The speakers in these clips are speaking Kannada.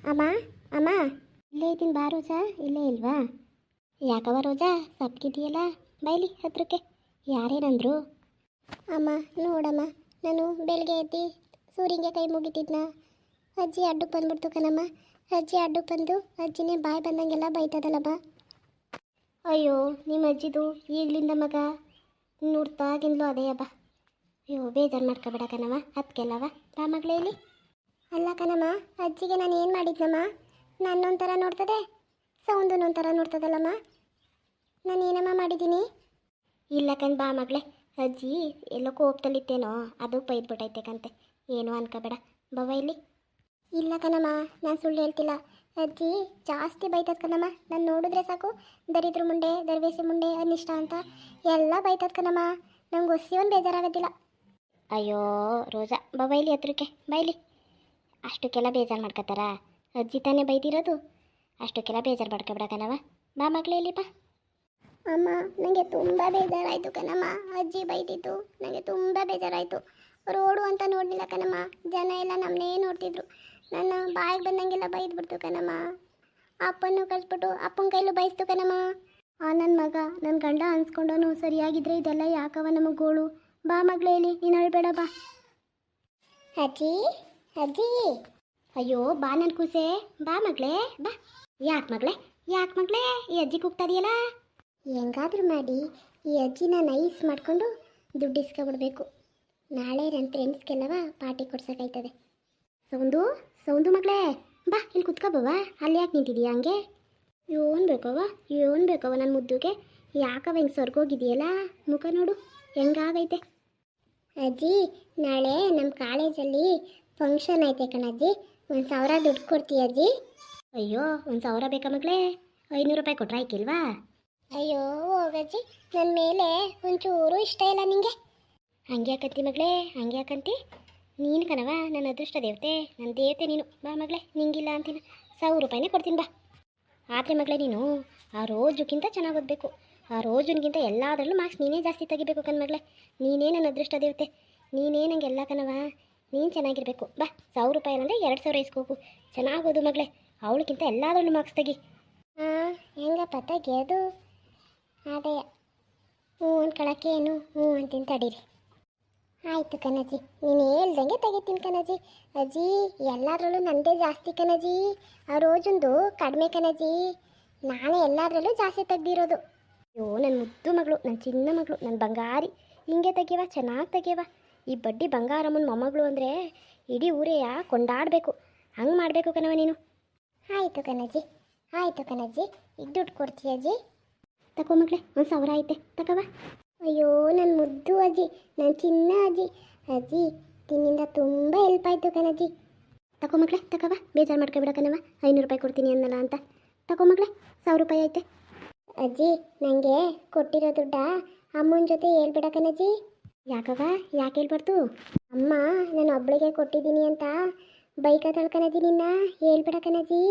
ಅಮ್ಮ ಅಮ್ಮ ಇಲ್ಲೇ ಇದ್ದೀನಿ ಬಾ ರೋಜಾ, ಇಲ್ಲೇ ಇಲ್ವಾ? ಯಾಕವ ರೋಜಾ ಸಪ್ಗಿದೆಯಲ್ಲ, ಬೈಲಿ ಹತ್ರಕ್ಕೆ. ಯಾರೇನಂದ್ರು? ಅಮ್ಮ ನೋಡಮ್ಮ, ನಾನು ಬೆಳಗ್ಗೆ ಎದ್ದು ಸೂರ್ಯಂಗೆ ಕೈ ಮುಗಿತಿದ್ನ, ಅಜ್ಜಿ ಅಡ್ಡಕ್ಕೆ ಬಂದ್ಬಿಡ್ತು ಕಣಮ್ಮ. ಅಜ್ಜಿ ಅಡ್ಡಕ್ಕೆ ಬಂದು ಅಜ್ಜಿನೇ ಬಾಯಿ ಬಂದಂಗೆಲ್ಲ ಬೈತದಲ್ಲಮ್ಮ. ಅಯ್ಯೋ ನಿಮ್ಮ ಅಜ್ಜಿದು ಈಗಲಿಂದ ಮಗ ನೋಡ್ತಾಗಿಂದ್ಲು ಅದೇ ಹಬ್ಬ. ಅಯ್ಯೋ ಬೇಜಾರು ಮಾಡ್ಕೊಬೇಡ ಕಣಮ್ಮ, ಅದಕ್ಕೆಲ್ಲವ ಬಾ ಮಗಳೇ ಇಲ್ಲಿ. ಅಲ್ಲ ಕಣಮ್ಮ, ಅಜ್ಜಿಗೆ ನಾನು ಏನು ಮಾಡಿದ್ನಮ್ಮ? ನನ್ನೊಂಥರ ನೋಡ್ತದೆ, ಸೌಂದನೊಂಥರ ನೋಡ್ತದಲ್ಲಮ್ಮ. ನಾನು ಏನಮ್ಮ ಮಾಡಿದ್ದೀನಿ? ಇಲ್ಲ ಕಣ್ ಬಾ ಮಗಳೇ, ಅಜ್ಜಿ ಎಲ್ಲೋ ಕೋಪದಲ್ಲಿತ್ತೇನೋ, ಅದು ಬೈದ್ಬಿಟ್ಟೈತೆ ಕಂತೆ, ಏನೋ ಅನ್ಕೋಬೇಡ ಬವ ಇಲ್ಲಿ. ಇಲ್ಲ ಕಣಮ್ಮ, ನಾನು ಸುಳ್ಳು ಹೇಳ್ತಿಲ್ಲ. ಅಜ್ಜಿ ಜಾಸ್ತಿ ಬೈತದ ಕಣಮ್ಮ. ನಾನು ನೋಡಿದ್ರೆ ಸಾಕು ದರಿದ್ರ ಮುಂಡೆ, ದರ್ವೇಸಿ ಮುಂಡೆ, ಅನಿಷ್ಟ ಅಂತ ಎಲ್ಲ ಬೈತದ ಕಣಮ್ಮ. ನಂಗೆ ಒಸಿಯೋನ್ ಬೇಜಾರಾಗೋದಿಲ್ಲ. ಅಯ್ಯೋ ರೋಜಾ ಬವ ಇಲ್ಲಿ ಹತ್ರಕ್ಕೆ ಬೈಲಿ. ಅಷ್ಟಕ್ಕೆಲ್ಲ ಬೇಜಾರು ಮಾಡ್ಕೋತಾರ? ಅಜ್ಜಿ ತಾನೇ ಬೈದಿರೋದು, ಅಷ್ಟಕ್ಕೆಲ್ಲ ಬೇಜಾರು ಮಾಡ್ಕೊಬೇಡ ಕಣವ. ಬಾ ಮಗಳೇ ಇಲ್ಲಿ ಬಾ. ಅಮ್ಮ ನನಗೆ ತುಂಬ ಬೇಜಾರಾಯಿತು ಕಣಮ್ಮ, ಅಜ್ಜಿ ಬೈದಿತ್ತು ನನಗೆ ತುಂಬ ಬೇಜಾರಾಯಿತು. ರೋಡು ಅಂತ ನೋಡಲಿಲ್ಲ ಕಣಮ್ಮ, ಜನ ಎಲ್ಲ ನಮ್ಮನ್ನೇ ನೋಡ್ತಿದ್ರು. ನನ್ನ ಬಾಯಿಗೆ ಬಂದಂಗೆಲ್ಲ ಬೈದ್ಬಿಡ್ತು ಕಣಮ್ಮ. ಅಪ್ಪನ್ನು ಕಳಿಸ್ಬಿಟ್ಟು ಅಪ್ಪನ ಕೈಲೂ ಬೈಸ್ತು ಕಣಮ್ಮ. ನನ್ನ ಮಗ ನನ್ನ ಗಂಡ ಅನ್ಸ್ಕೊಂಡವನು ಸರಿಯಾಗಿದ್ರೆ ಇದೆಲ್ಲ ಯಾಕವ ನಮಗೆ ಗೋಳು. ಬಾ ಮಗಳೇ ಇಲ್ಲಿ, ನೀನು ಅಳ್ಬೇಡ ಬಾ. ಅಜ್ಜಿ ಅಜ್ಜಿ, ಅಯ್ಯೋ ಬಾ ನನ್ನ ಕೂಸೆ, ಬಾ ಮಗಳೇ ಬಾ. ಯಾಕೆ ಮಗಳೇ ಯಾಕೆ ಮಗಳೇ ಈ ಅಜ್ಜಿ ಕೂಗ್ತಾ ಇದೆಯಲ್ಲ? ಹೆಂಗಾದ್ರೂ ಮಾಡಿ ಈ ಅಜ್ಜಿನ ನೈಸ್ ಮಾಡಿಕೊಂಡು ದುಡ್ಡು ಇಸ್ಕೊಬಿಡ್ಬೇಕು. ನಾಳೆ ನನ್ನ ಫ್ರೆಂಡ್ಸ್ಗೆಲ್ಲವ ಪಾರ್ಟಿ ಕೊಡ್ಸೋಕಾಯ್ತದೆ. ಸೌಂದು ಮಗಳೇ ಬಾ ಇಲ್ಲಿ ಕುತ್ಕೊಬವ. ಅಲ್ಲಿ ಯಾಕೆ ನಿಂತಿದೀಯ ಹಂಗೆ? ಏನು ಬೇಕವ ನನ್ನ ಮುದ್ದುಗೆ? ಯಾಕವ ಹಿಂಗೆ ಸ್ವರ್ಗೋಗಿದೆಯಲ್ಲ, ಮುಖ ನೋಡು ಹೆಂಗಾಗೈತೆ. ಅಜ್ಜಿ ನಾಳೆ ನಮ್ಮ ಕಾಲೇಜಲ್ಲಿ ಫಂಕ್ಷನ್ ಐತೆ ಕಣಜ್ಜಿ, 1,000 ದುಡ್ಡು ಕೊಡ್ತೀಯ ಅಜ್ಜಿ? ಅಯ್ಯೋ 1,000 ಬೇಕಾ ಮಗಳೇ? 500 ರೂಪಾಯಿ ಕೊಟ್ರೆ ಆಯ್ಕಿಲ್ವಾ? ಅಯ್ಯೋ ಹೋಗಜ್ಜಿ, ನನ್ನ ಮೇಲೆ ಒಂಚೂರು ಇಷ್ಟ ಇಲ್ಲ ನಿಂಗೆ. ಹಂಗೆ ಯಾಕಂತಿ ಮಗಳೇ, ಹಂಗೆ ಯಾಕಂತಿ? ನೀನು ಕಣವ ನನ್ನ ಅದೃಷ್ಟ ದೇವತೆ, ನನ್ನ ದೇವತೆ ನೀನು. ಬಾ ಮಗಳೇ, ನಿಂಗಿಲ್ಲ ಅಂತೀನಿ, 1,000 ರೂಪಾಯಿನೇ ಕೊಡ್ತೀನಿ ಬಾ. ಆದರೆ ಮಗಳೇ ನೀನು ಆ ರೋಜುಗಿಂತ ಚೆನ್ನಾಗಿ ಓದಬೇಕು. ಆ ರೋಜುನಿಗಿಂತ ಎಲ್ಲದರಲ್ಲೂ ಮಾರ್ಕ್ಸ್ ನೀನೇ ಜಾಸ್ತಿ ತೆಗಿಬೇಕು ಕಣ್ ಮಗಳೇ. ನೀನೇ ನನ್ನ ಅದೃಷ್ಟ ದೇವತೆ, ನೀನೇ ನನಗೆಲ್ಲ ಕಣವ. ನೀನು ಚೆನ್ನಾಗಿರಬೇಕು. ಬಾ 1,000 ರೂಪಾಯಿ ಅಂದರೆ 2,000 ಇಸ್ಕೋಕು. ಚೆನ್ನಾಗಿ ಓದು ಮಗಳೇ, ಅವಳಿಗಿಂತ ಎಲ್ಲದರಲ್ಲೂ ಮಾರ್ಕ್ಸ್ ತೆಗಿ. ಹೆಂಗಪ್ಪ ತೆಗಿಯೋದು? ಅದೇ ಹ್ಞೂ ಅಂದ್ಕೊಳಕ್ಕೆ ಏನು ಹ್ಞೂ ಅಂತೀನಿ ತಡೀರಿ. ಆಯಿತು ಕಣಜ್ಜಿ, ನೀನು ಹೇಳ್ದಂಗೆ ತೆಗಿತೀನಿ ಕಣಜ್ಜಿ. ಅಜ್ಜಿ ಎಲ್ಲದರಲ್ಲೂ ನನ್ನದೇ ಜಾಸ್ತಿ ಕಣಜ್ಜಿ, ಆ ರೋಜೊಂದು ಕಡಿಮೆ ಕಣಜ್ಜಿ. ನಾನೇ ಎಲ್ಲದರಲ್ಲೂ ಜಾಸ್ತಿ ತೆಗ್ದಿರೋದು. ಅಯ್ಯೋ ನನ್ನ ಮುದ್ದು ಮಗಳು, ನನ್ನ ಚಿನ್ನ ಮಗಳು, ನನ್ನ ಬಂಗಾರಿ, ಹಿಂಗೆ ತೆಗಿಯವ, ಚೆನ್ನಾಗಿ ತೆಗಿಯವ. ಈ ಬಡ್ಡಿ ಬಂಗಾರಮ್ಮನ ಮೊಮ್ಮಗಳು ಅಂದರೆ ಇಡೀ ಊರೆಯ ಕೊಂಡಾಡಬೇಕು. ಹಂಗೆ ಮಾಡಬೇಕು ಕಣವ ನೀನು. ಆಯಿತು ಕಣಜ್ಜಿ, ಆಯಿತು ಕಣಜ್ಜಿ. ಈಗ ದುಡ್ಡು ಕೊಡ್ತೀಯ ಅಜ್ಜಿ? ತಗೋ ಮಗಳೇ, 1,000 ಐತೆ ತಗೋವ. ಅಯ್ಯೋ ನನ್ನ ಮುದ್ದು ಅಜ್ಜಿ, ನನ್ನ ಚಿನ್ನ ಅಜ್ಜಿ. ಅಜ್ಜಿ ನಿನ್ನಿಂದ ತುಂಬ ಹೆಲ್ಪ್ ಆಯಿತು ಕಣಜ್ಜಿ. ತಗೋ ಮಗಳೇ ತಗೋವ, ಬೇಜಾರು ಮಾಡ್ಕೊಬೇಡ ಕಣವ. 500 ರೂಪಾಯಿ ಕೊಡ್ತೀನಿ ಅನ್ನಲ್ಲ ಅಂತ. ತಗೋ ಮಗಳೇ, 1,000 ರೂಪಾಯಿ ಐತೆ. ಅಜ್ಜಿ ನನಗೆ ಕೊಟ್ಟಿರೋ ದುಡ್ಡ ಅಮ್ಮನ ಜೊತೆ ಹೇಳ್ಬಿಡ ಕಣಜ್ಜಿ. ಯಾಕವ, ಯಾಕೆ ಹೇಳ್ಬಾರ್ದು? ಅಮ್ಮ ನಾನು ಒಬ್ಳಿಗೆ ಕೊಟ್ಟಿದ್ದೀನಿ ಅಂತ ಬೈಕ ಕಣಜ್ಜಿ, ನಿನ್ನ ಹೇಳ್ಬಿಡ ಕಣಜ್ಜಿ.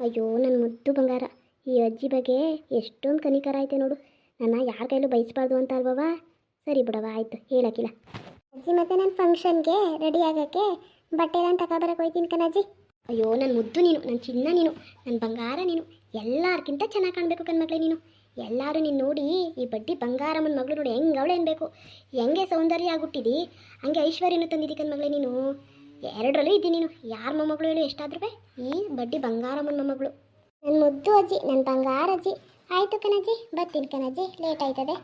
ಅಯ್ಯೋ ನನ್ನ ಮುದ್ದು ಬಂಗಾರ, ಈ ಅಜ್ಜಿ ಬಗ್ಗೆ ಎಷ್ಟೊಂದು ಕನಿಕರ ಐತೆ ನೋಡು. ನನ್ನ ಯಾರ ಕೈಲೂ ಬಯಸಬಾರ್ದು ಅಂತ ಅಲ್ವವ? ಸರಿ ಬಿಡವ, ಆಯಿತು ಹೇಳಕ್ಕಿಲ್ಲ. ಅಜ್ಜಿ ಮತ್ತೆ ನನ್ನ ಫಂಕ್ಷನ್ಗೆ ರೆಡಿ ಆಗೋಕ್ಕೆ ಬಟ್ಟೆ ಎಲ್ಲ ತಗೊಬರಕ್ಕೆ ಹೋಯ್ತೀನಿ ಕಣಜ್ಜಿ. ಅಯ್ಯೋ ನನ್ನ ಮುದ್ದು ನೀನು, ನನ್ನ ಚಿನ್ನ ನೀನು, ನನ್ನ ಬಂಗಾರ ನೀನು, ಎಲ್ಲರಿಗಿಂತ ಚೆನ್ನಾಗಿ ಕಾಣಬೇಕು ಕಣ್ಮಗಳೇ ನೀನು. ಎಲ್ಲರೂ ನೀನು ನೋಡಿ ಈ ಬಡ್ಡಿ ಬಂಗಾರಮ್ಮನ ಮಗಳು ನೋಡಿ ಹೆಂಗೆ ಅವಳೆ ಅನ್ಬೇಕು. ಹೆಂಗೆ ಸೌಂದರ್ಯ ಆಗಿಬಿಟ್ಟಿದಿ, ಹಂಗೆ ಐಶ್ವರ್ಯನೂ ತಂದಿದ್ದಿ ಕಣ್ಮಗಳೇ ನೀನು. ಎರಡರಲ್ಲೂ ಇದ್ದಿ ನೀನು. ಯಾರ ಮೊಮ್ಮಗಳು ಹೇಳು ಎಷ್ಟಾದ್ರೂ? ಈ ಬಡ್ಡಿ ಬಂಗಾರಮ್ಮನ ಮೊಮ್ಮಗಳು. ನನ್ನ ಮುದ್ದು ಅಜ್ಜಿ, ನನ್ನ ಬಂಗಾರ ಅಜ್ಜಿ. ಆಯಿತು ಕಣಜ್ಜಿ, ಬರ್ತೀನಿ ಕಣಜ್ಜಿ, ಲೇಟ್ ಆಯ್ತದೆ.